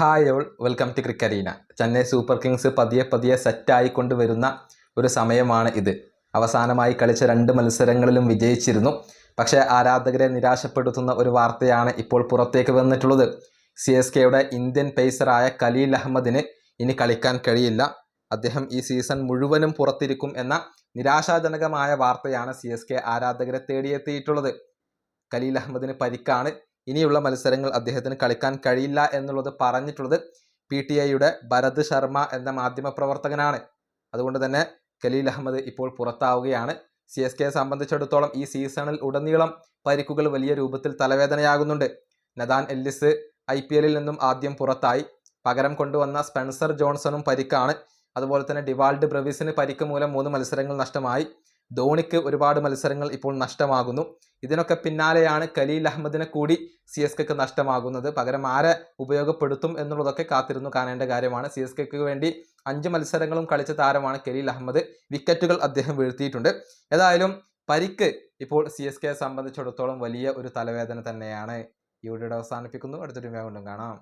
Hi all, welcome to Crickarena. Chennai Super Kings പതിയെ സെറ്റായിക്കൊണ്ട് വരുന്ന ഒരു സമയമാണ് ഇത്. അവസാനമായി കളിച്ച 2 മത്സരങ്ങളിലും വിജയിച്ചിരുന്നു. പക്ഷേ ആരാധകരെ നിരാശപ്പെടുത്തുന്ന ഒരു വാർത്തയാണ് ഇപ്പോൾ പുറത്തേക്ക് വന്നിട്ടുള്ളത്. CSKയുടെ ഇന്ത്യൻ പേസറായ ഖലീൽ അഹമ്മദിന് ഇനി കളിക്കാൻ കഴിയില്ല. അദ്ദേഹം ഈ സീസൺ മുഴുവനും പുറത്തിരിക്കും എന്ന നിരാശാജനകമായ വാർത്തയാണ് CSK ആരാധകരെ തേടിയെത്തിയിട്ടുള്ളത്. ഖലീൽ അഹമ്മദിന് പരിക്കാണ്. ഇനിയുള്ള മത്സരങ്ങൾ അദ്ദേഹത്തിന് കളിക്കാൻ കഴിയില്ല എന്നുള്ളത് പറഞ്ഞിട്ടുള്ളത് PTIയുടെ ഭരത് ശർമ്മ എന്ന മാധ്യമപ്രവർത്തകനാണ്. അതുകൊണ്ട് തന്നെ ഖലീൽ അഹമ്മദ് ഇപ്പോൾ പുറത്താവുകയാണ്. CSKയെ സംബന്ധിച്ചിടത്തോളം ഈ സീസണിൽ ഉടനീളം പരിക്കുകൾ വലിയ രൂപത്തിൽ തലവേദനയാകുന്നുണ്ട്. നഥാൻ എല്ലിസ് IPLൽ നിന്നും ആദ്യം പുറത്തായി. പകരം കൊണ്ടുവന്ന സ്പെൻസർ ജോൺസണും പരിക്കാണ്. അതുപോലെ തന്നെ ഡിവാൾഡ് ബ്രെവിസിന് പരിക്ക് മൂലം 3 മത്സരങ്ങൾ നഷ്ടമായി. ധോണിക്ക് ഒരുപാട് മത്സരങ്ങൾ ഇപ്പോൾ നഷ്ടമാകുന്നു. ഇതിനൊക്കെ പിന്നാലെയാണ് ഖലീൽ അഹമ്മദിനെ കൂടി CSKക്ക് നഷ്ടമാകുന്നത്. പകരം ആരെ ഉപയോഗപ്പെടുത്തും എന്നുള്ളതൊക്കെ കാത്തിരുന്നു കാണേണ്ട കാര്യമാണ്. CSKക്ക് വേണ്ടി 5 മത്സരങ്ങളും കളിച്ച താരമാണ് ഖലീൽ അഹമ്മദ്. വിക്കറ്റുകൾ അദ്ദേഹം വീഴ്ത്തിയിട്ടുണ്ട്. ഏതായാലും പരിക്ക് ഇപ്പോൾ CSKയെ സംബന്ധിച്ചിടത്തോളം വലിയ ഒരു തലവേദന തന്നെയാണ്. ഈ വീഡിയോ അവസാനിപ്പിക്കുന്നു. അടുത്തൊരു വീഡിയോ കൊണ്ടും കാണാം.